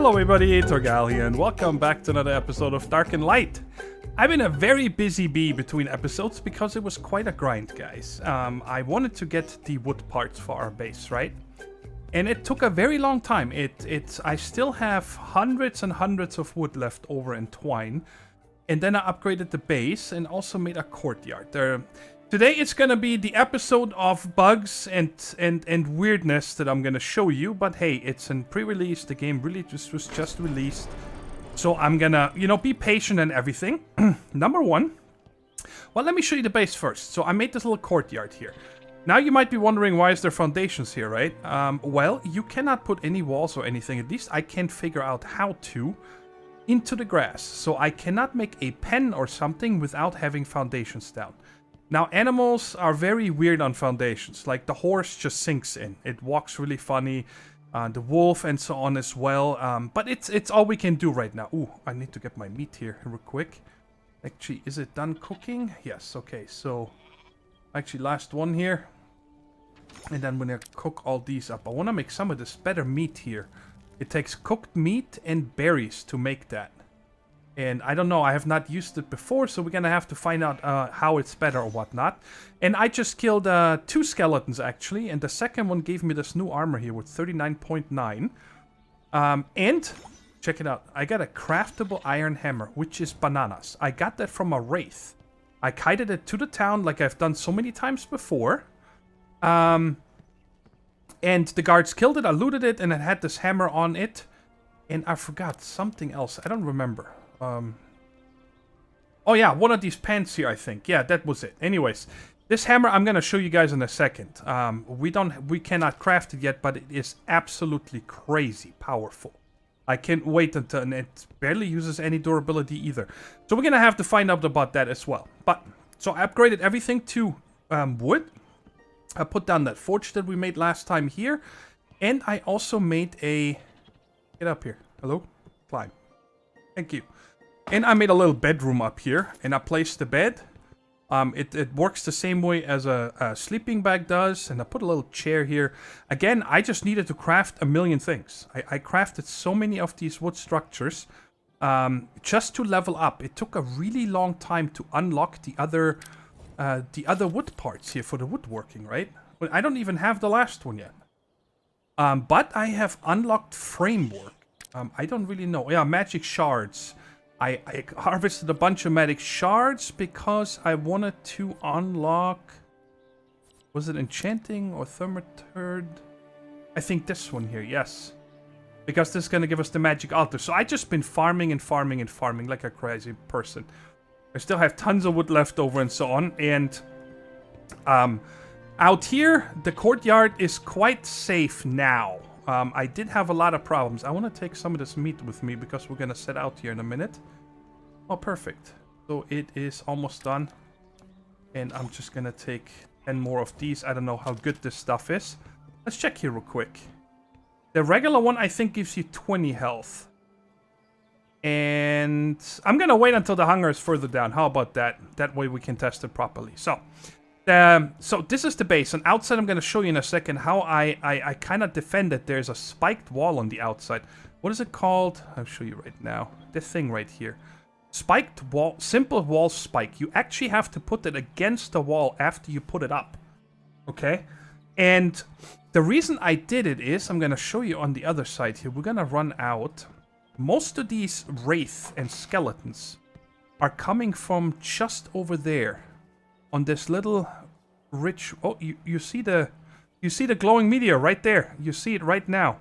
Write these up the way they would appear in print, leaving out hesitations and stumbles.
Hello everybody, Thorgal here, and welcome back to another episode of Dark and Light. I've been a very busy bee between episodes because it was quite a grind, guys. I wanted to get the wood parts for our base, right? And it took a very long time. I still have hundreds and hundreds of wood left over in twine. And then I upgraded the base and also made a courtyard. Today it's gonna be the episode of bugs and weirdness that I'm gonna show you. But hey, it's in pre-release. The game really was just released. So I'm gonna, be patient and everything. Number one. Well, let me show you the base first. So I made this little courtyard here. Now you might be wondering, why is there foundations here, right? Well, you cannot put any walls or anything. At least I can't figure out how to. Into the grass. So I cannot make a pen or something without having foundations down. Now, animals are very weird on foundations. Like, the horse just sinks in. It walks really funny. The wolf and so on as well. But it's all we can do right now. Ooh, I need to get my meat here real quick. Actually, is it done cooking? Yes, okay. So, actually, last one here. And then we're going to cook all these up. I want to make some of this better meat here. It takes cooked meat and berries to make that. And I don't know, I have not used it before, so we're gonna have to find out how it's better or whatnot. And I just killed 2 skeletons, actually, and the second one gave me this new armor here with 39.9. And, check it out, I got a craftable iron hammer, which is bananas. I got that from a wraith. I kited it to the town like I've done so many times before. And the guards killed it, I looted it, and it had this hammer on it. And I forgot something else, I don't remember. Oh yeah, one of these pants here, I think. Yeah, that was it. Anyways, this hammer I'm gonna show you guys in a second. We cannot craft it yet, but it is absolutely crazy powerful. I can't wait until, and it barely uses any durability either. So we're gonna have to find out about that as well. But, so I upgraded everything to wood. I put down that forge that we made last time here. And I also made a... Get up here. Hello? Climb. Thank you. And I made a little bedroom up here, and I placed the bed. It works the same way as a sleeping bag does, and I put a little chair here. Again, I just needed to craft a million things. I crafted so many of these wood structures just to level up. It took a really long time to unlock the other wood parts here for the woodworking, right? Well, I don't even have the last one yet. But I have unlocked framework. I don't really know. Yeah, magic shards. I harvested a bunch of magic shards because I wanted to unlock... Was it enchanting or thermaturg? I think this one here, yes. Because this is going to give us the magic altar. So I just been farming and farming and farming like a crazy person. I still have tons of wood left over and so on. And out here, the courtyard is quite safe now. I did have a lot of problems. I want to take some of this meat with me because we're going to set out here in a minute. Oh, perfect. So it is almost done. And I'm just going to take 10 more of these. I don't know how good this stuff is. Let's check here real quick. The regular one, I think, gives you 20 health. And I'm going to wait until the hunger is further down. How about that? That way we can test it properly. So this is the base, and outside I'm going to show you in a second how I kind of defend it. There's a spiked wall on the outside. What is it called? I'll show you right now. This thing right here. Spiked wall, simple wall spike. You actually have to put it against the wall after you put it up. Okay? And the reason I did it is, I'm going to show you on the other side here. We're going to run out. Most of these wraith and skeletons are coming from just over there. On this little rich... Oh, you see the glowing meteor right there. You see it right now.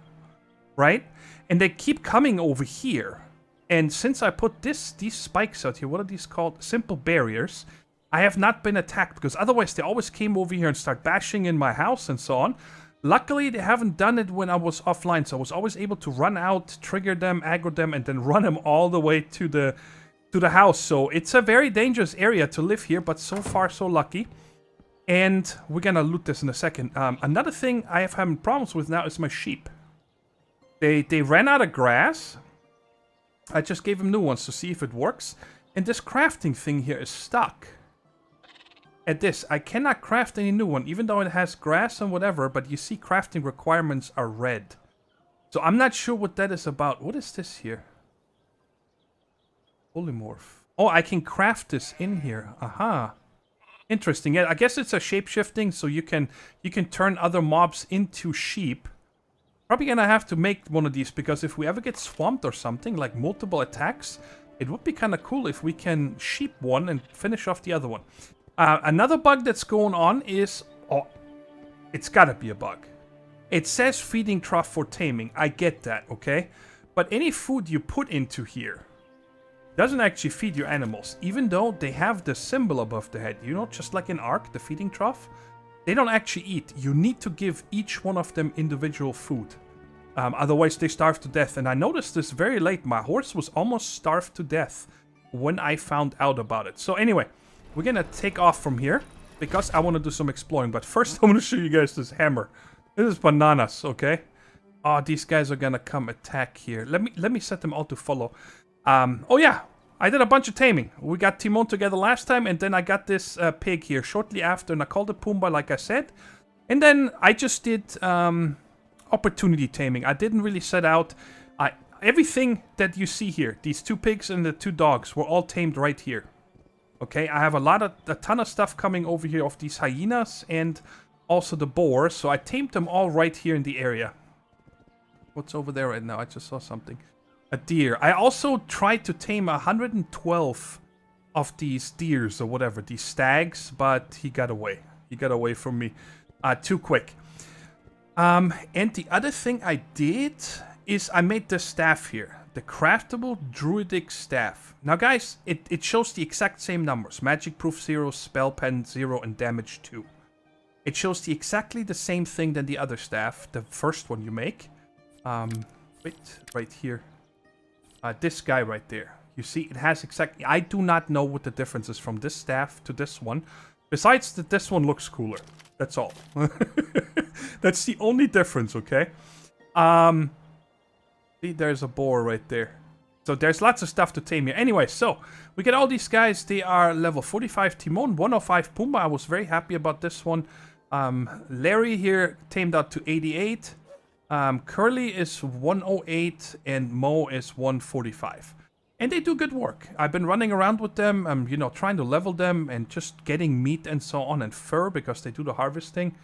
Right? And they keep coming over here. And since I put these spikes out here, what are these called? Simple barriers. I have not been attacked, because otherwise they always came over here and start bashing in my house and so on. Luckily, they haven't done it when I was offline, so I was always able to run out, trigger them, aggro them, and then run them all the way to the house. So it's a very dangerous area to live here, but so far so lucky. And we're gonna loot this in a second. Another thing I have having problems with now is my sheep. They ran out of grass. I just gave them new ones to see if it works. And this crafting thing here is stuck. At this, I cannot craft any new one, even though it has grass and whatever, but you see crafting requirements are red. So I'm not sure what that is about. What is this here? Polymorph. Oh, I can craft this in here. Aha. Interesting. Yeah, I guess it's a shape-shifting, so you can turn other mobs into sheep. Probably gonna have to make one of these, because if we ever get swamped or something, like multiple attacks, it would be kind of cool if we can sheep one and finish off the other one. Another bug that's going on is... Oh, it's gotta be a bug. It says feeding trough for taming. I get that, okay? But any food you put into here doesn't actually feed your animals, even though they have the symbol above the head. You know, just like in Ark, the feeding trough. They don't actually eat. You need to give each one of them individual food. Otherwise, they starve to death. And I noticed this very late. My horse was almost starved to death when I found out about it. So anyway, we're going to take off from here because I want to do some exploring. But first, I want to show you guys this hammer. This is bananas, okay? Oh, these guys are going to come attack here. Let me set them all to follow. Oh yeah, I did a bunch of taming. We got Timon together last time, and then I got this pig here shortly after, and I called it Pumbaa, like I said. And then I just did opportunity taming. I didn't really set out. Everything that you see here, these 2 pigs and the 2 dogs, were all tamed right here. Okay, I have a ton of stuff coming over here of these hyenas and also the boar, so I tamed them all right here in the area. What's over there right now? I just saw something. A deer. I also tried to tame 112 of these deers or whatever, these stags, but he got away. He got away from me too quick. And the other thing I did is I made this staff here. The craftable druidic staff. Now guys, it shows the exact same numbers. Magic proof 0, spell pen 0, and damage 2. It shows exactly the same thing than the other staff, the first one you make. Wait, right here. This guy right there. You see, it has exactly... I do not know what the difference is from this staff to this one. Besides that this one looks cooler. That's all. That's the only difference, okay? See, there's a boar right there. So there's lots of stuff to tame here. Anyway, so we get all these guys. They are level 45 Timon, 105 Pumbaa. I was very happy about this one. Larry here tamed out to 88. Curly is 108 and Mo is 145. And they do good work. I've been running around with them, you know, trying to level them and just getting meat and so on and fur because they do the harvesting.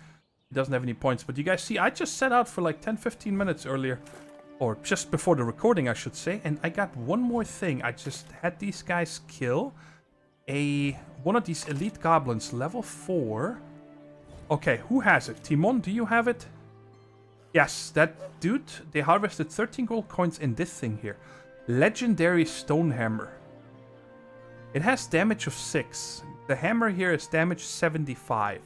It doesn't have any points. But you guys see, I just set out for like 10-15 minutes earlier. Or just before the recording, I should say. And I got one more thing. I just had these guys kill one of these elite goblins, level 4. Okay, who has it? Timon, do you have it? Yes, that dude, they harvested 13 gold coins in this thing here. Legendary stone hammer. It has damage of 6. The hammer here is damage 75.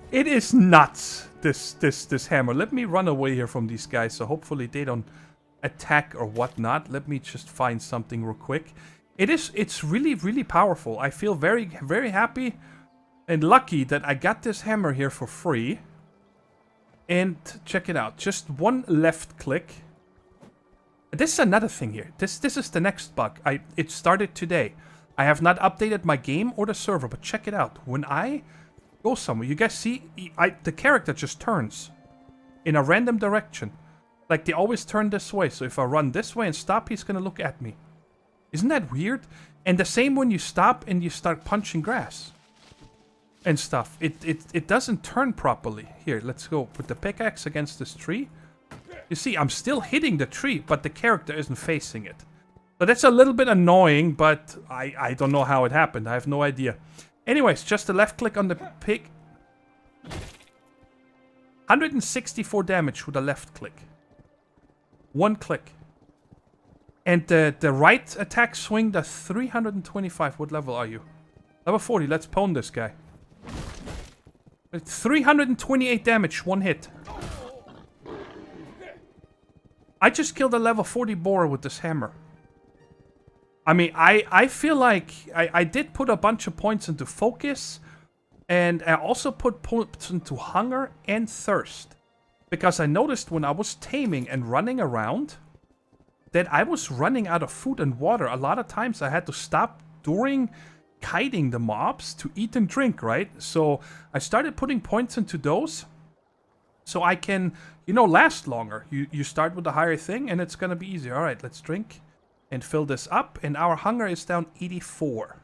It is nuts, this hammer. Let me run away here from these guys, so hopefully they don't attack or whatnot. Let me just find something real quick. It's really, really powerful. I feel very, very happy and lucky that I got this hammer here for free. And check it out. Just one left click. This is another thing here. This is the next bug. It started today. I have not updated my game or the server, but check it out. When I go somewhere, you guys see, the character just turns in a random direction. Like they always turn this way. So if I run this way and stop, he's gonna look at me. Isn't that weird? And the same when you stop and you start punching grass and stuff. It doesn't turn properly. Here, let's go put the pickaxe against this tree. You see, I'm still hitting the tree, but the character isn't facing it. So that's a little bit annoying, but I don't know how it happened. I have no idea. Anyways, just a left click on the pig. 164 damage with a left click. One click. And the right attack swing, the 325. What level are you? Level 40. Let's pwn this guy. 328 damage, one hit. I just killed a level 40 boar with this hammer. I mean, I feel like I did put a bunch of points into focus. And I also put points into hunger and thirst. Because I noticed when I was taming and running around that I was running out of food and water. A lot of times I had to stop during kiting the mobs to eat and drink, right? So I started putting points into those. So I can, you know, last longer. You start with the higher thing and it's gonna be easier. Alright, let's drink and fill this up. And our hunger is down 84.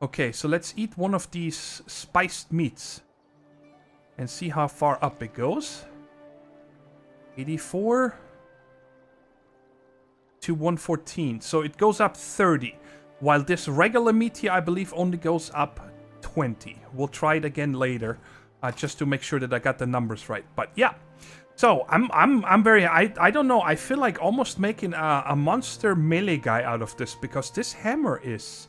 Okay, so let's eat one of these spiced meats. And see how far up it goes. 84 to 114. So it goes up 30. While this regular meat here, I believe, only goes up 20. We'll try it again later. Just to make sure that I got the numbers right. But yeah. So I'm very I don't know, I feel like almost making a monster melee guy out of this, because this hammer is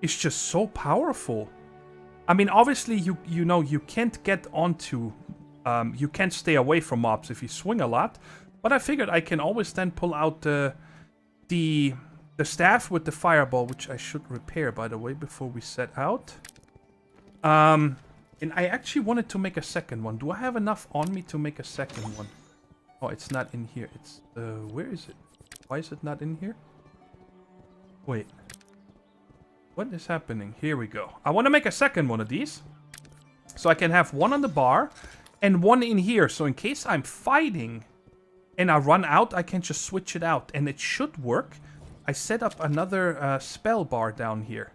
just so powerful. I mean, obviously you know you can't get onto you can't stay away from mobs if you swing a lot, but I figured I can always then pull out the staff with the fireball, which I should repair, by the way, before we set out. And I actually wanted to make a second one. Do I have enough on me to make a second one? Oh, it's not in here. It's where is it? Why is it not in here? Wait. What is happening? Here we go. I want to make a second one of these. So I can have one on the bar and one in here. So in case I'm fighting and I run out, I can just switch it out. And it should work. I set up another spell bar down here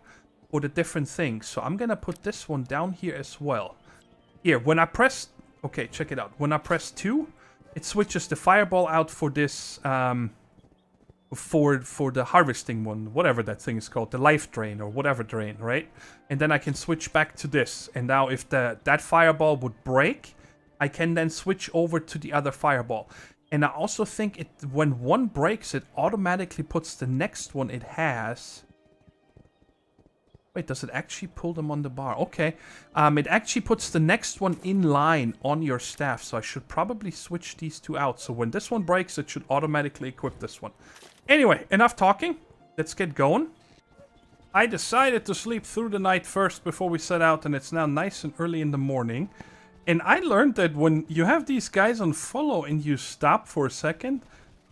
for the different things. So I'm going to put this one down here as well. Here, when I press... Okay, check it out. When I press 2, it switches the fireball out for this... for the harvesting one, whatever that thing is called, the life drain or whatever drain, right? And then I can switch back to this. And now if that fireball would break, I can then switch over to the other fireball. And I also think when one breaks, it automatically puts the next one it has. Wait, does it actually pull them on the bar? Okay. It actually puts the next one in line on your staff. So I should probably switch these two out. So when this one breaks, it should automatically equip this one. Anyway, enough talking. Let's get going. I decided to sleep through the night first before we set out, and it's now nice and early in the morning. And I learned that when you have these guys on follow and you stop for a second,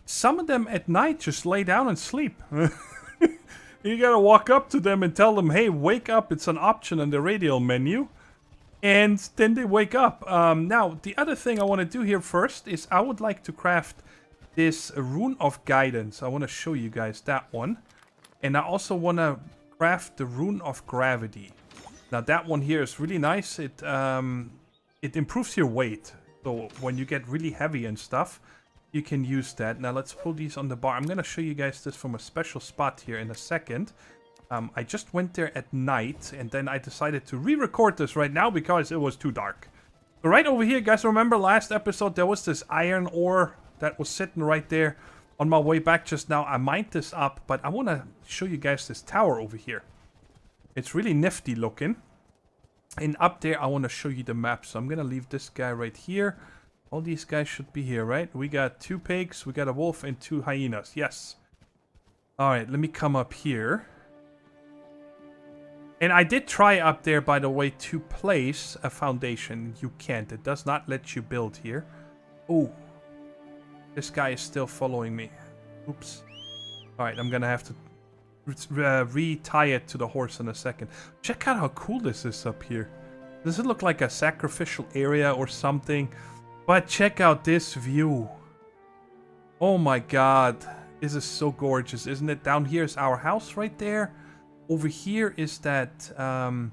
some of them at night just lay down and sleep. You gotta walk up to them and tell them, hey, wake up, it's an option in the radial menu. And then they wake up. Now, the other thing I want to do here first is I would like to craft this rune of guidance. I want to show you guys that one. And I also want to craft the rune of gravity. Now that one here is really nice. It improves your weight. So when you get really heavy and stuff, you can use that. Now let's pull these on the bar. I'm going to show you guys this from a special spot here in a second. I just went there at night and then I decided to re-record this right now because it was too dark. So right over here, guys, remember last episode there was this iron ore that was sitting right there on my way back just now. I mined this up, but I want to show you guys this tower over here. It's really nifty looking. And up there, I want to show you the map. So I'm going to leave this guy right here. All these guys should be here, right? We got 2 pigs, we got a wolf, and 2 hyenas. Yes. Alright, let me come up here. And I did try up there, by the way, to place a foundation. You can't. It does not let you build here. Oh. This guy is still following me. Oops. Alright, I'm gonna have to re-tie it to the horse in a second. Check out how cool this is up here. Does it look like a sacrificial area or something? But check out this view. Oh my god. This is so gorgeous, isn't it? Down here is our house right there. Over here is that... can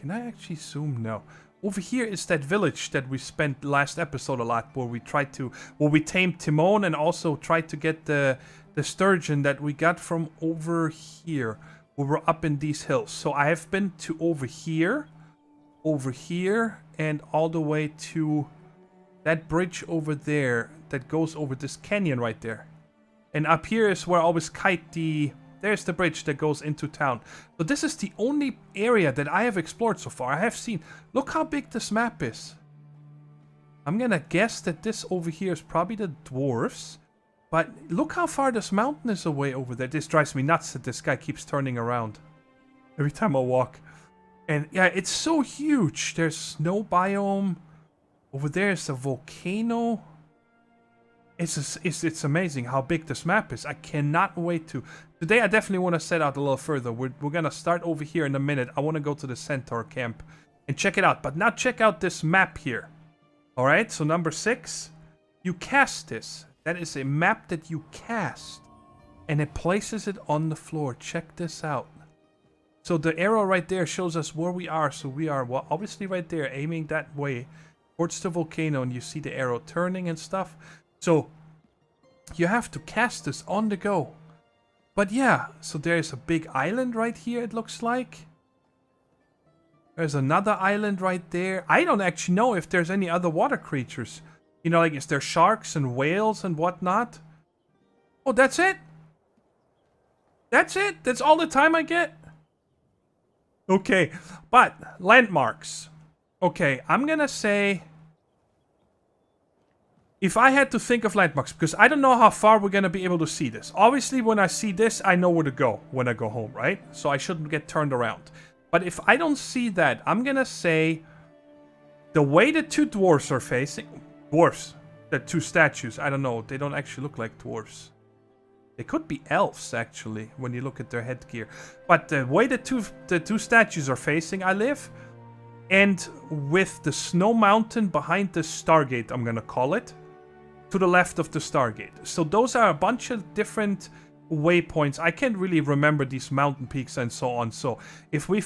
I actually zoom? No. Over here is that village that we spent last episode a lot, where we tried to... Where we tamed Timon and also tried to get the sturgeon that we got from over here. Where we're up in these hills. So I have been to over here, and all the way to that bridge over there that goes over this canyon right there. And up here is where I always kite the... There's the bridge that goes into town. So this is the only area that I have explored so far. I have seen... Look how big this map is. I'm gonna guess that this over here is probably the dwarves. But look how far this mountain is away over there. This drives me nuts that this guy keeps turning around every time I walk. And yeah, it's so huge. There's snow biome. Over there is a volcano. It's amazing how big this map is. I cannot wait to... Today I definitely want to set out a little further. We're going to start over here in a minute. I want to go to the Centaur camp and check it out. But now check out this map here. Alright, so number 6. You cast this. That is a map that you cast. And it places it on the floor. Check this out. So the arrow right there shows us where we are. So we are, well, obviously right there, aiming that way towards the volcano. And you see the arrow turning and stuff. So you have to cast this on the go. But yeah, so there's a big island right here, it looks like. There's another island right there. I don't actually know if there's any other water creatures. You know, like, is there sharks and whales and whatnot? Oh, that's it? That's it? That's all the time I get? Okay, but landmarks. Okay, I'm gonna say... If I had to think of landmarks, because I don't know how far we're gonna be able to see this. Obviously, when I see this, I know where to go when I go home, right? So I shouldn't get turned around. But if I don't see that, I'm gonna say... The way the two dwarves are facing... Dwarves. The two statues. I don't know. They don't actually look like dwarves. They could be elves, actually, when you look at their headgear. But the way the two statues are facing, I live, and with the snow mountain behind the Stargate, I'm gonna call it, to the left of the Stargate. So those are a bunch of different waypoints. I can't really remember these mountain peaks and so on. So if we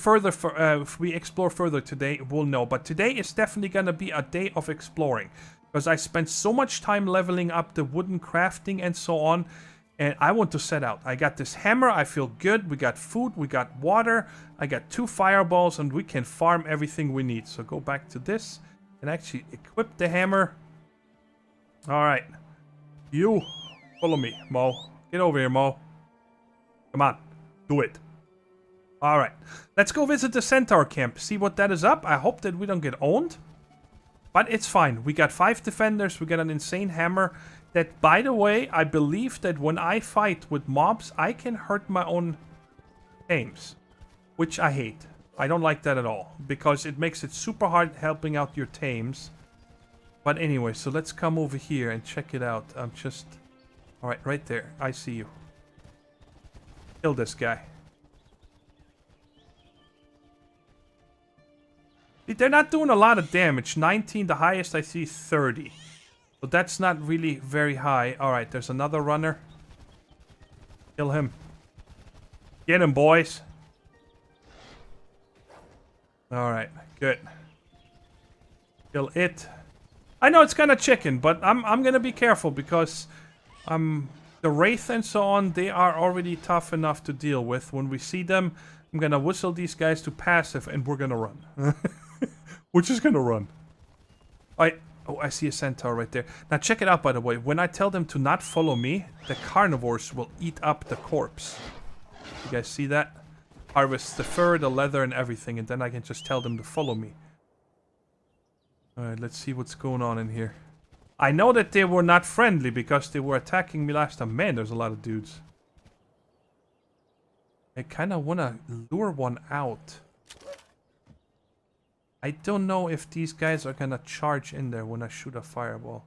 explore further today, we'll know. But today is definitely gonna be a day of exploring, because I spent so much time leveling up the wooden crafting and so on. And I want to set out. I got this hammer. I feel good. We got food. We got water. I got 2 fireballs. And we can farm everything we need. So go back to this. And actually equip the hammer. Alright. You. Follow me, Mo. Get over here, Mo. Come on. Do it. Alright. Let's go visit the Centaur camp. See what that is up. I hope that we don't get owned. But it's fine. We got 5 defenders. We got an insane hammer. That, by the way, I believe that when I fight with mobs, I can hurt my own tames. Which I hate. I don't like that at all. Because it makes it super hard helping out your tames. But anyway, so let's come over here and check it out. I'm just... Alright, right there. I see you. Kill this guy. They're not doing a lot of damage. 19, the highest I see 30. So that's not really very high. Alright, there's another runner. Kill him. Get him, boys. Alright, good. Kill it. I know it's kind of chicken, but I'm gonna be careful because the Wraith and so on, they are already tough enough to deal with. When we see them, I'm gonna whistle these guys to passive and we're gonna run. We're just gonna run. Oh, I see a centaur right there. Now check it out, by the way. When I tell them to not follow me, the carnivores will eat up the corpse. You guys see that? Harvest the fur, the leather, and everything, and then I can just tell them to follow me. Alright, let's see what's going on in here. I know that they were not friendly because they were attacking me last time. Man, there's a lot of dudes. I kind of want to lure one out. I don't know if these guys are gonna charge in there when I shoot a fireball.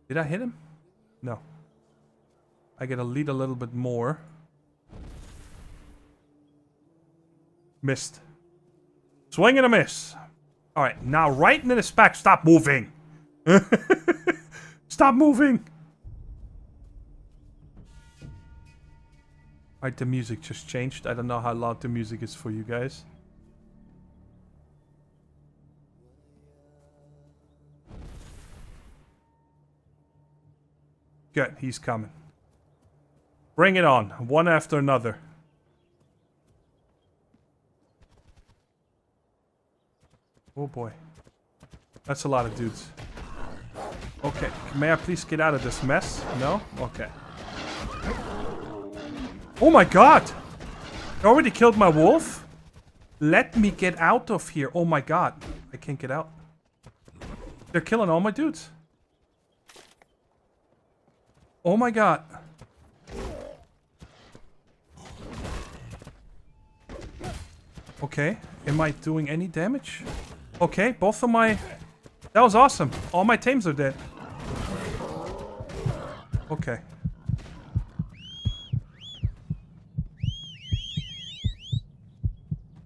Did I hit him? No. I gotta lead a little bit more. Missed. Swing and a miss. Alright, now right into his back. Stop moving! Stop moving! Alright, the music just changed. I don't know how loud the music is for you guys. Good, he's coming. Bring it on, one after another. Oh boy. That's a lot of dudes. Okay, may I please get out of this mess? No? Okay. Oh my god! They already killed my wolf? Let me get out of here. Oh my god. I can't get out. They're killing all my dudes. Oh my god. Okay. Am I doing any damage? Okay, both of my... That was awesome. All my tames are dead. Okay.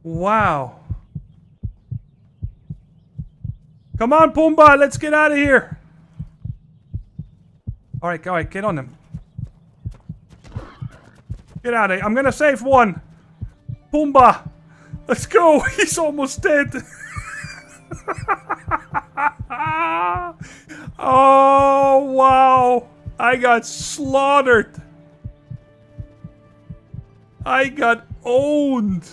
Wow. Come on, Pumbaa, let's get out of here. Alright, get on him. Get out of here. I'm gonna save one. Pumbaa, let's go. He's almost dead. Oh, wow. I got slaughtered. I got owned.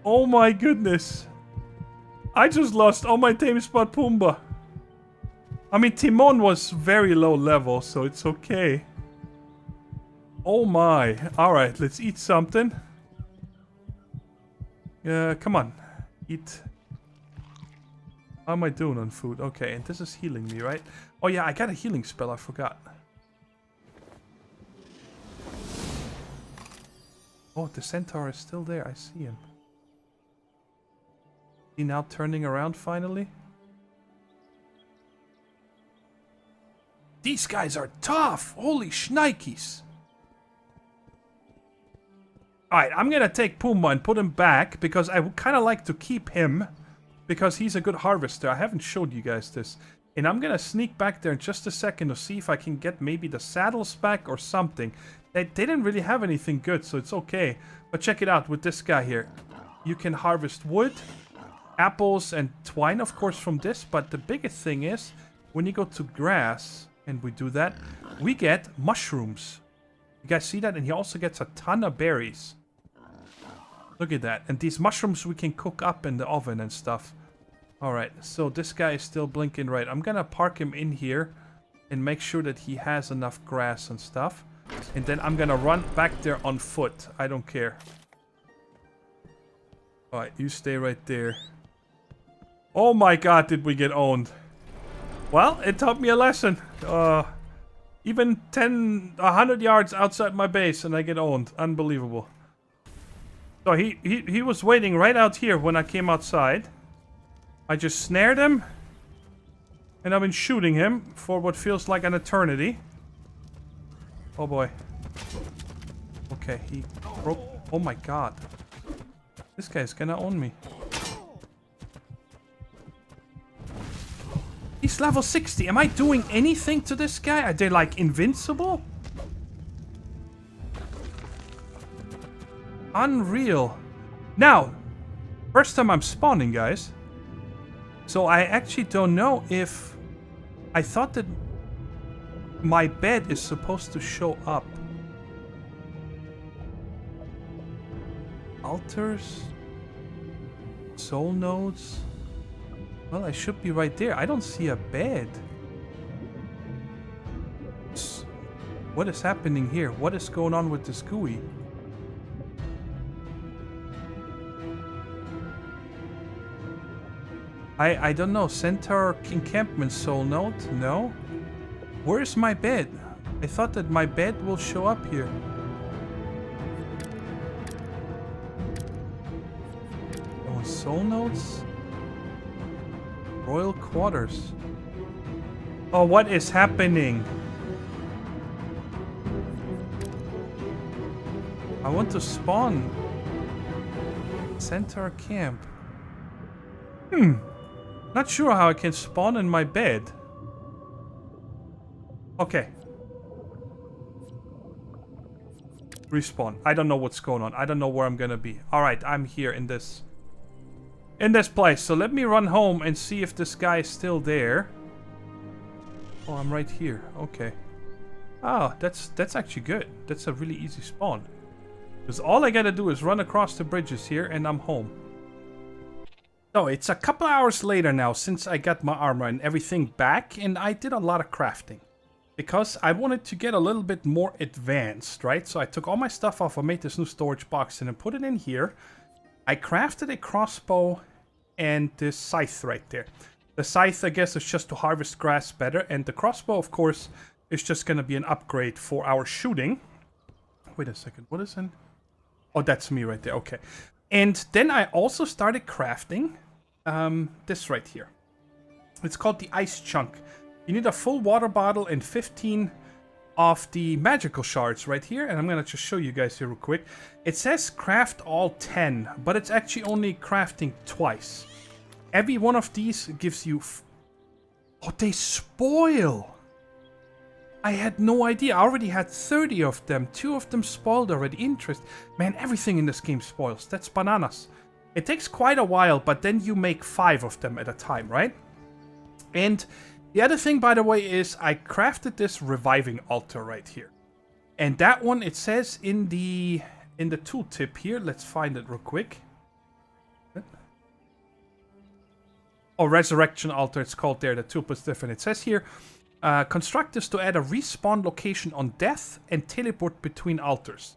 Oh my goodness. I just lost all my tame spot Pumbaa. I mean, Timon was very low level, so it's okay. Oh my. Alright, let's eat something. Come on. Eat. How am I doing on food? Okay, and this is healing me, right? Oh yeah, I got a healing spell, I forgot. Oh, the Centaur is still there, I see him. He now turning around finally? These guys are tough! Holy shnikes! Alright, I'm gonna take Pumbaa and put him back, because I would kinda like to keep him, because he's a good harvester. I haven't showed you guys this. And I'm gonna sneak back there in just a second to see if I can get maybe the saddles back or something. They didn't really have anything good, so it's okay. But check it out with this guy here. You can harvest wood, apples, and twine, of course, from this. But the biggest thing is, when you go to grass, and we do that, we get mushrooms. You guys see that? And he also gets a ton of berries. Look at that. And these mushrooms we can cook up in the oven and stuff. Alright, so this guy is still blinking right. I'm gonna park him in here and make sure that he has enough grass and stuff. And then I'm gonna run back there on foot. I don't care. Alright, you stay right there. Oh my god, did we get owned. Well, it taught me a lesson. Even 100 yards outside my base and I get owned. Unbelievable. So he was waiting right out here when I came outside. I just snared him. And I've been shooting him for what feels like an eternity. Oh boy. Okay, he broke. Oh my god. This guy's gonna own me. He's level 60. Am I doing anything to this guy? Are they like invincible? Unreal. Now, first time I'm spawning, guys. So I actually don't know if... I thought that my bed is supposed to show up. Altars? Soul nodes? Well, I should be right there. I don't see a bed. What is happening here? What is going on with this GUI? I don't know. Centaur encampment soul node? No. Where's my bed? I thought that my bed will show up here. Oh, soul nodes? Royal quarters. Oh, what is happening? I want to spawn. Centaur camp. Not sure how I can spawn in my bed. Okay. Respawn. I don't know what's going on. I don't know where I'm gonna be. Alright, I'm here in this place. So let me run home and see if this guy is still there. Oh, I'm right here. Okay. Oh, that's actually good. That's a really easy spawn. Because all I gotta do is run across the bridges here and I'm home. So it's a couple hours later now since I got my armor and everything back, and I did a lot of crafting. Because I wanted to get a little bit more advanced, right? So I took all my stuff off, I made this new storage box and then put it in here. I crafted a crossbow and this scythe right there. The scythe, I guess, is just to harvest grass better, and the crossbow, of course, is just gonna be an upgrade for our shooting. Wait a second, what is in? Oh, that's me right there, okay. And then I also started crafting this right here. It's called the ice chunk. You need a full water bottle and 15 of the magical shards right here, and I'm gonna just show you guys here real quick. It says craft all 10, but it's actually only crafting twice. Every one of these gives you... Oh, they spoil! I had no idea. I already had 30 of them. 2 of them spoiled already. Interest. Man, everything in this game spoils. That's bananas. It takes quite a while, but then you make 5 of them at a time, right? And the other thing, by the way, is I crafted this reviving altar right here. And that one, it says in the tooltip here. Let's find it real quick. Oh, resurrection altar, it's called there. The tooltip is different. It says here, construct this to add a respawn location on death and teleport between altars.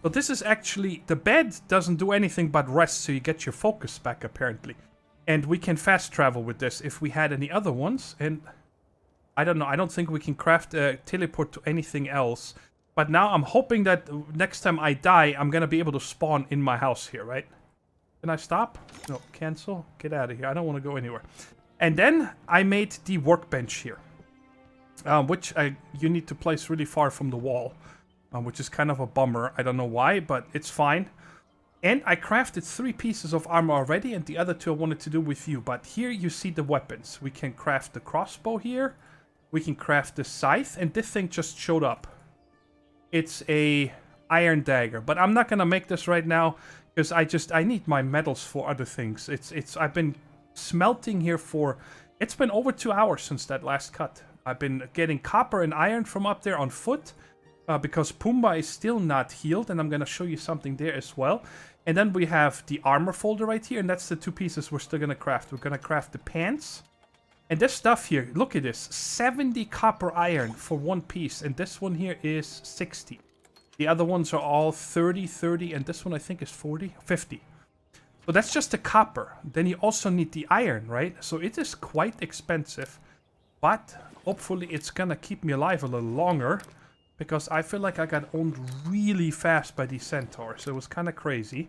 So this is actually, the bed doesn't do anything but rest, so you get your focus back apparently. And we can fast travel with this if we had any other ones. And I don't know, I don't think we can craft a teleport to anything else. But now I'm hoping that next time I die, I'm gonna be able to spawn in my house here, right? Can I stop? No, cancel. Get out of here. I don't want to go anywhere. And then I made the workbench here. Which you need to place really far from the wall. Which is kind of a bummer. I don't know why, but it's fine. And I crafted 3 pieces of armor already, and the other 2 I wanted to do with you. But here you see the weapons. We can craft the crossbow here. We can craft the scythe, and this thing just showed up. It's a iron dagger, but I'm not gonna make this right now because I need my metals for other things. I've been smelting here for, it's been over 2 hours since that last cut. I've been getting copper and iron from up there on foot. Because Pumbaa is still not healed, and I'm going to show you something there as well. And then we have the armor folder right here, and that's the 2 pieces we're still going to craft. We're going to craft the pants. And this stuff here, look at this, 70 copper iron for 1 piece, and this one here is 60. The other ones are all 30, 30, and this one I think is 40, 50. So that's just the copper. Then you also need the iron, right? So it is quite expensive, but hopefully it's going to keep me alive a little longer. Because I feel like I got owned really fast by these centaurs. It was kind of crazy.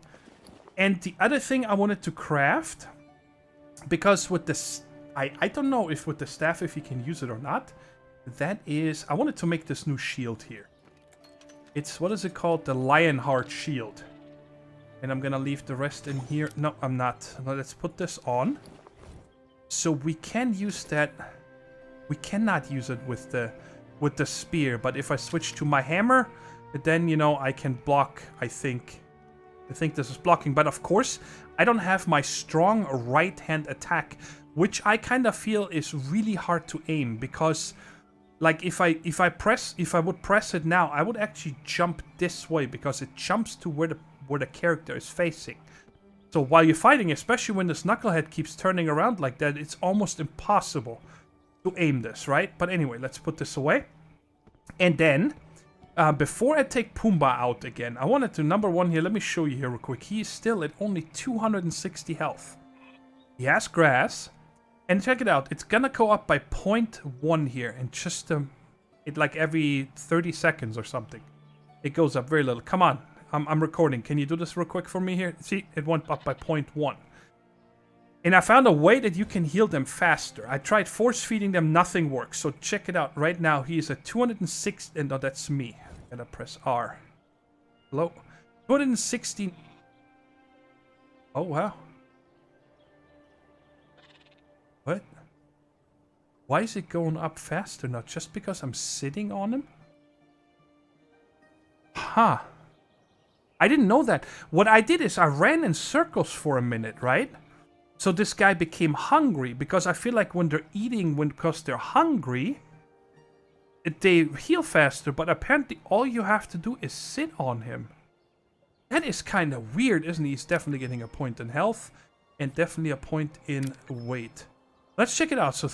And the other thing I wanted to craft, because with this, I don't know if with the staff if you can use it or not. That is, I wanted to make this new shield here. It's, what is it called? The Lionheart shield. And I'm gonna leave the rest in here. No, I'm not. Now let's put this on. So we can use that. We cannot use it with the spear, but if I switch to my hammer, then, you know, I can block, I think this is blocking, but of course, I don't have my strong right-hand attack, which I kind of feel is really hard to aim, because, like, if I would press it now, I would actually jump this way, because it jumps to where the character is facing. So while you're fighting, especially when this knucklehead keeps turning around like that, it's almost impossible to aim this, right? But anyway, let's put this away. And then, before I take Pumbaa out again, I wanted to, number 1 here, let me show you here real quick. He is still at only 260 health. He has grass. And check it out, it's gonna go up by 0.1 here. And just, like every 30 seconds or something. It goes up very little. Come on, I'm recording. Can you do this real quick for me here? See, it went up by 0.1. And I found a way that you can heal them faster. I tried force feeding them, nothing works. So check it out. Right now, he is at 206. And no, that's me. I gotta press R. Hello? 216. Oh, wow. What? Why is it going up faster now? Just because I'm sitting on him? Huh. I didn't know that. What I did is I ran in circles for a minute, right? So this guy became hungry, because I feel like when they're eating, because they're hungry, they heal faster, but apparently all you have to do is sit on him. That is kind of weird, isn't he? He's definitely getting a point in health, and definitely a point in weight. Let's check it out. So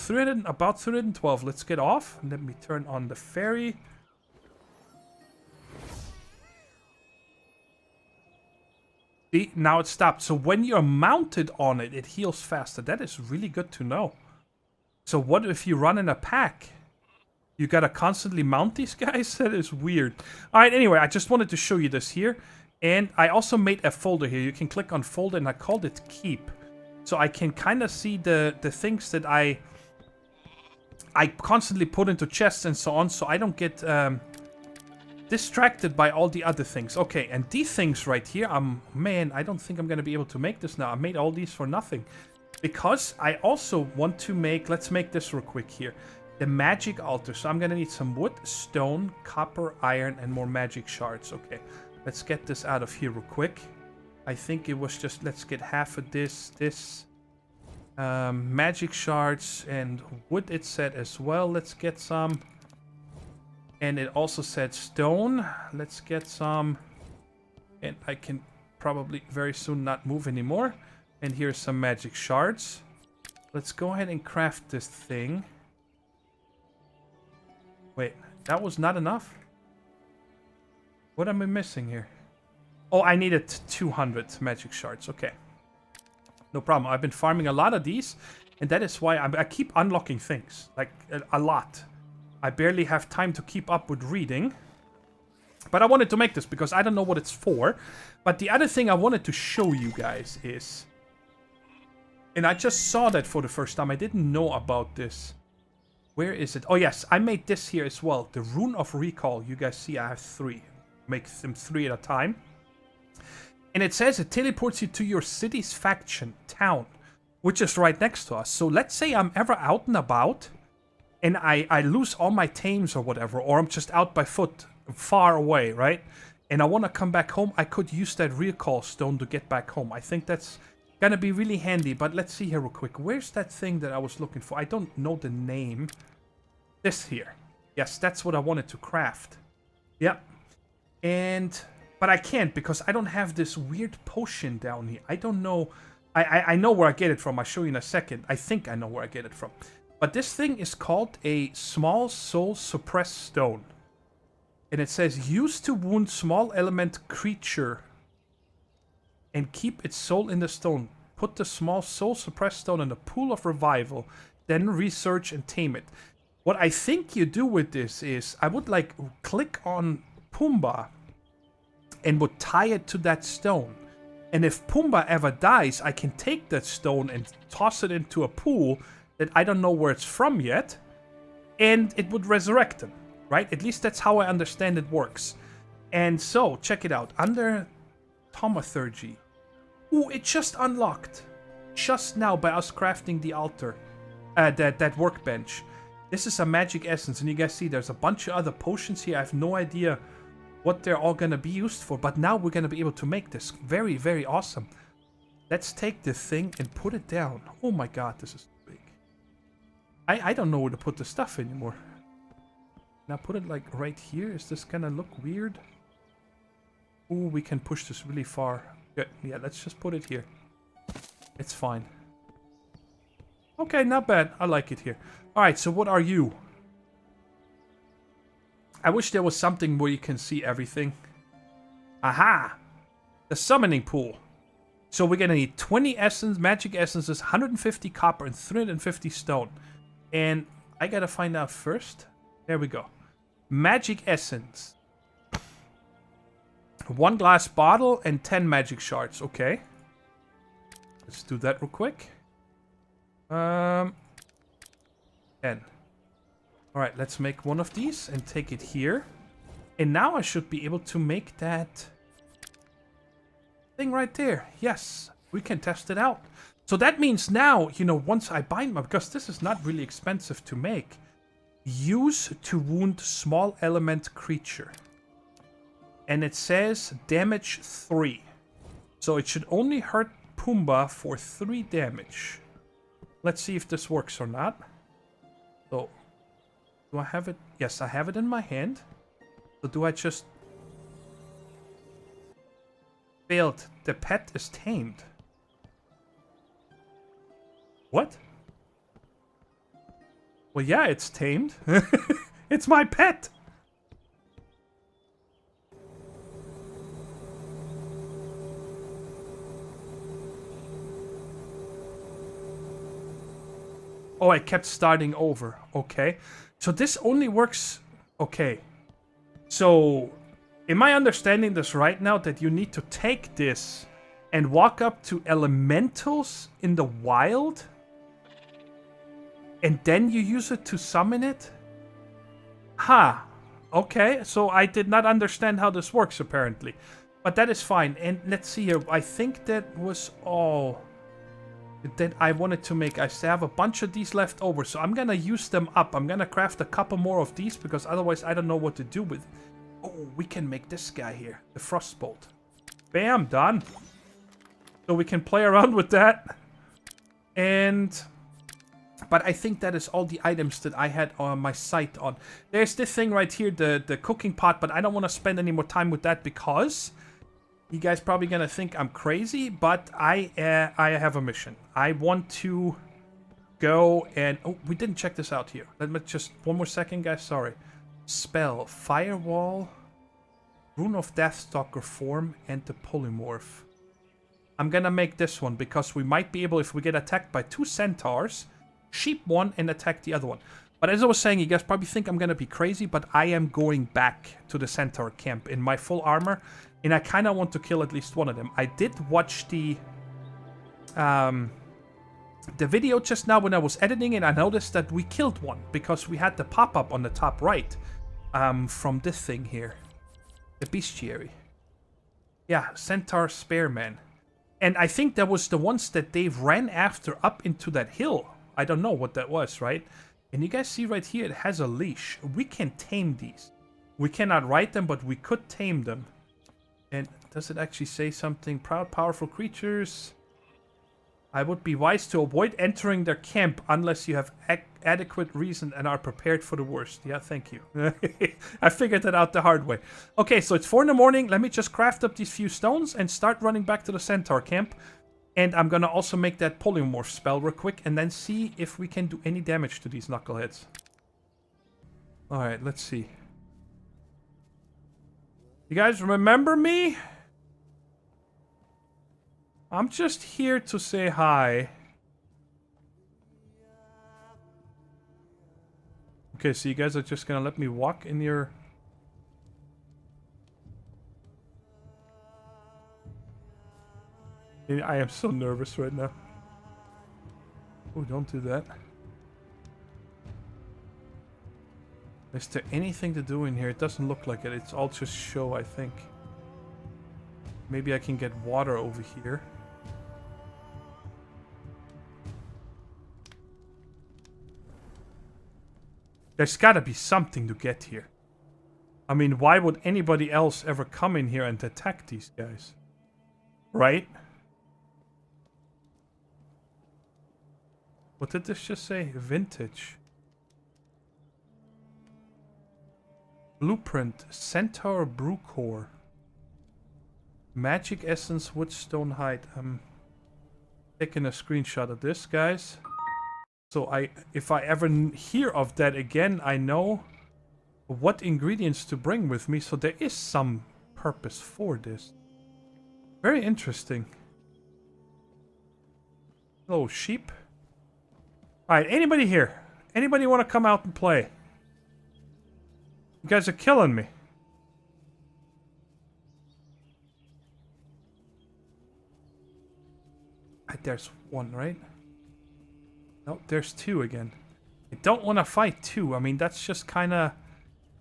about 312. Let's get off. Let me turn on the ferry. See, now it stopped. So when you're mounted on it, it heals faster. That is really good to know. So what if you run in a pack? You gotta constantly mount these guys? That is weird. Alright, anyway, I just wanted to show you this here. And I also made a folder here. You can click on folder, and I called it keep. So I can kind of see the things that I constantly put into chests and so on. So I don't get distracted by all the other things. Okay, and these things right here, man, I don't think I'm going to be able to make this now. I made all these for nothing. Because I also want to make, let's make this real quick here. The magic altar. So I'm going to need some wood, stone, copper, iron, and more magic shards. Okay, let's get this out of here real quick. I think it was just, let's get half of this. Magic shards and wood it said as well. Let's get some. And it also said stone. Let's get some. And I can probably very soon not move anymore. And here's some magic shards. Let's go ahead and craft this thing. Wait, that was not enough? What am I missing here? Oh, I needed 200 magic shards. Okay. No problem. I've been farming a lot of these. And that is why I keep unlocking things. Like, a lot. I barely have time to keep up with reading. But I wanted to make this because I don't know what it's for. But the other thing I wanted to show you guys is... And I just saw that for the first time. I didn't know about this. Where is it? Oh, yes. I made this here as well. The Rune of Recall. You guys see I have 3. Make them 3 at a time. And it says it teleports you to your city's faction, town, which is right next to us. So let's say I'm ever out and about. And I lose all my tames or whatever. Or I'm just out by foot, far away, right? And I want to come back home. I could use that recall stone to get back home. I think that's gonna be really handy. But let's see here real quick. Where's that thing that I was looking for? I don't know the name. This here. Yes, that's what I wanted to craft. Yep. But I can't because I don't have this weird potion down here. I don't know. I know where I get it from. I'll show you in a second. I think I know where I get it from. But this thing is called a small soul suppress stone. And it says, used to wound small element creature and keep its soul in the stone. Put the small soul suppress stone in the pool of revival. Then research and tame it. What I think you do with this is, I would like click on Pumbaa and would tie it to that stone. And if Pumbaa ever dies, I can take that stone and toss it into a pool that I don't know where it's from yet, and it would resurrect him, right? At least that's how I understand it works. And so, check it out. Under Thaumaturgy. Ooh, it just unlocked. Just now by us crafting the altar. That workbench. This is a magic essence, and you guys see there's a bunch of other potions here. I have no idea what they're all gonna be used for, but now we're gonna be able to make this. Very, very awesome. Let's take this thing and put it down. Oh my god, this is big. I don't know where to put the stuff anymore. Now put it like right here. Is this gonna look weird? Ooh, we can push this really far. Yeah, let's just put it here. It's fine. Okay, not bad. I like it here. Alright, so what are you? I wish there was something where you can see everything. Aha! The summoning pool. So we're gonna need 20 essence, magic essences, 150 copper, and 350 stone. And I gotta find out first. There we go. Magic essence. 1 glass bottle and 10 magic shards. Okay. Let's do that real quick. 10. Alright, let's make one of these and take it here. And now I should be able to make that thing right there. Yes, we can test it out. So that means now, you know, once I bind my... Because this is not really expensive to make. Use to wound small element creature. And it says damage 3. So it should only hurt Pumbaa for 3 damage. Let's see if this works or not. So, do I have it? Yes, I have it in my hand. So do I just... Failed. The pet is tamed. What? Well, yeah, it's tamed. It's my pet. Oh, I kept starting over. Okay. So this only works... Okay. So, am I understanding this right now? That you need to take this and walk up to elementals in the wild? And then you use it to summon it? Ha! Okay, so I did not understand how this works, apparently. But that is fine. And let's see here. I think that was all that I wanted to make. I still have a bunch of these left over, so I'm gonna use them up. I'm gonna craft a couple more of these, because otherwise I don't know what to do with it. Oh, we can make this guy here. The Frostbolt. Bam, done. So we can play around with that. But I think that is all the items that I had on my sight on. There's this thing right here, the cooking pot, but I don't want to spend any more time with that because you guys probably gonna think I'm crazy, but I have a mission. I want to go and... Oh, we didn't check this out here. Let me just... One more second, guys. Sorry. Spell. Firewall. Rune of Deathstalker form and the polymorph. I'm gonna make this one because we might be able, if we get attacked by 2 centaurs, sheep one and attack the other one. But as I was saying, you guys probably think I'm gonna be crazy, but I am going back to the centaur camp in my full armor, and I kind of want to kill at least one of them. I did watch the video just now when I was editing, and I noticed that we killed one because we had the pop-up on the top right from this thing here, the bestiary. Yeah, centaur spearman. And I think that was the ones that they ran after up into that hill. I don't know what that was, right? And you guys see right here, it has a leash. We can tame these. We cannot ride them, but we could tame them. And does it actually say something? Proud, powerful creatures. I would be wise to avoid entering their camp unless you have adequate reason and are prepared for the worst. Yeah, thank you. I figured that out the hard way. Okay, so it's 4 in the morning. Let me just craft up these few stones and start running back to the centaur camp. And I'm gonna also make that polymorph spell real quick and then see if we can do any damage to these knuckleheads. Alright, let's see. You guys remember me? I'm just here to say hi. Okay, so you guys are just gonna let me walk in your... I am so nervous right now. Oh, don't do that. Is there anything to do in here? It doesn't look like it. It's all just show, I think. Maybe I can get water over here. There's gotta be something to get here. I mean, why would anybody else ever come in here and attack these guys? Right? What did this just say? Vintage. Blueprint. Centaur brew core. Magic essence, woodstone hide. I'm taking a screenshot of this, guys. So if I ever hear of that again, I know what ingredients to bring with me. So there is some purpose for this. Very interesting. Hello, sheep. Alright, anybody here? Anybody want to come out and play? You guys are killing me. There's one, right? No, there's 2 again. I don't want to fight 2. I mean, that's just kind of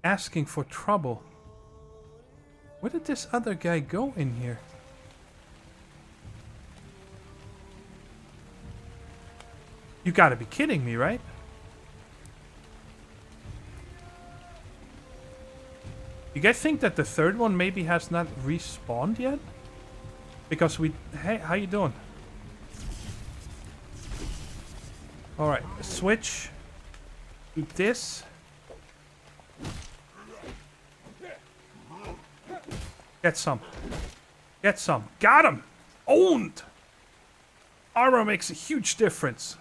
asking for trouble. Where did this other guy go in here? You gotta be kidding me, right? You guys think that the third one maybe has not respawned yet? Because we... Hey, how you doing? Alright, switch. Do this. Get some. Get some. Got him! Owned! Armor makes a huge difference.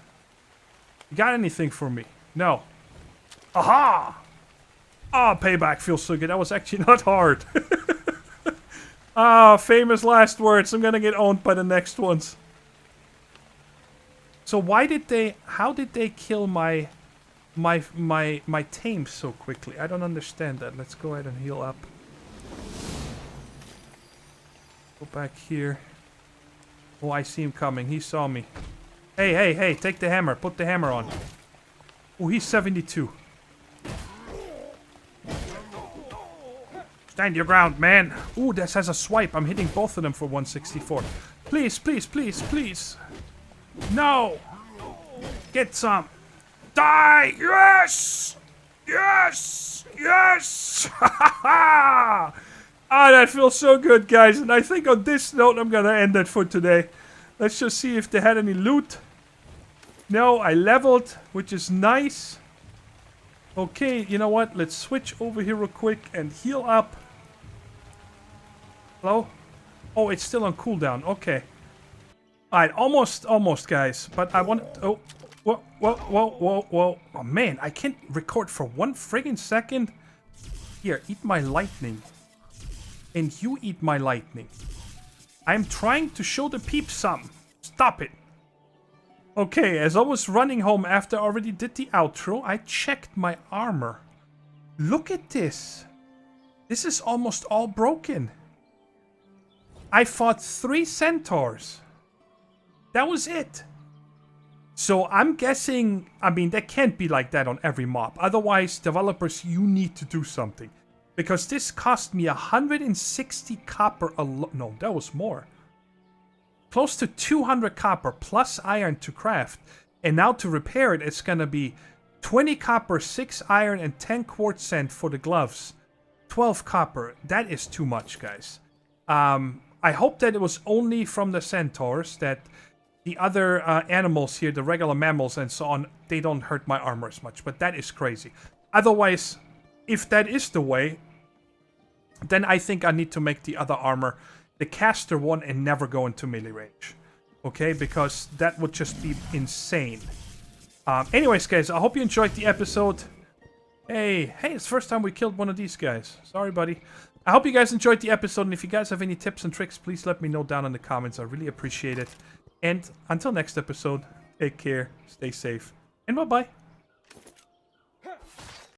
You got anything for me? No. Aha! Ah, payback feels so good. That was actually not hard. Ah, famous last words. I'm gonna get owned by the next ones. So why did they... How did they kill my tame so quickly? I don't understand that. Let's go ahead and heal up. Go back here. Oh, I see him coming. He saw me. Hey, hey, hey, take the hammer. Put the hammer on. Oh, he's 72. Stand your ground, man. Ooh, this has a swipe. I'm hitting both of them for 164. Please, please, please, please. No. Get some. Die. Yes. Yes. Yes. Ah, that feels so good, guys. And I think on this note, I'm going to end it for today. Let's just see if they had any loot. No, I leveled, which is nice. Okay, you know what? Let's switch over here real quick and heal up. Hello? Oh, it's still on cooldown. Okay. Alright, almost, guys. But I want... Oh, whoa. Oh, man, I can't record for 1 friggin' second. Here, eat my lightning. And you eat my lightning. I'm trying to show the peeps something. Stop it. Okay, as I was running home after I already did the outro, I checked my armor. Look at this. This is almost all broken. I fought 3 centaurs. That was it. So I'm guessing, I mean, that can't be like that on every mob. Otherwise, developers, you need to do something. Because this cost me 160 copper alone. No, that was more. Close to 200 copper plus iron to craft. And now to repair it, it's gonna be 20 copper, 6 iron, and 10 quartz sand for the gloves. 12 copper. That is too much, guys. I hope that it was only from the centaurs, that the other animals here, the regular mammals and so on, they don't hurt my armor as much. But that is crazy. Otherwise, if that is the way, then I think I need to make the other armor the caster one and never go into melee range. Okay, because that would just be insane. Anyways, guys, I hope you enjoyed the episode. Hey, it's the first time we killed one of these guys. Sorry, buddy. I hope you guys enjoyed the episode, and if you guys have any tips and tricks, please let me know down in the comments. I really appreciate it. And until next episode, take care, stay safe, and bye-bye.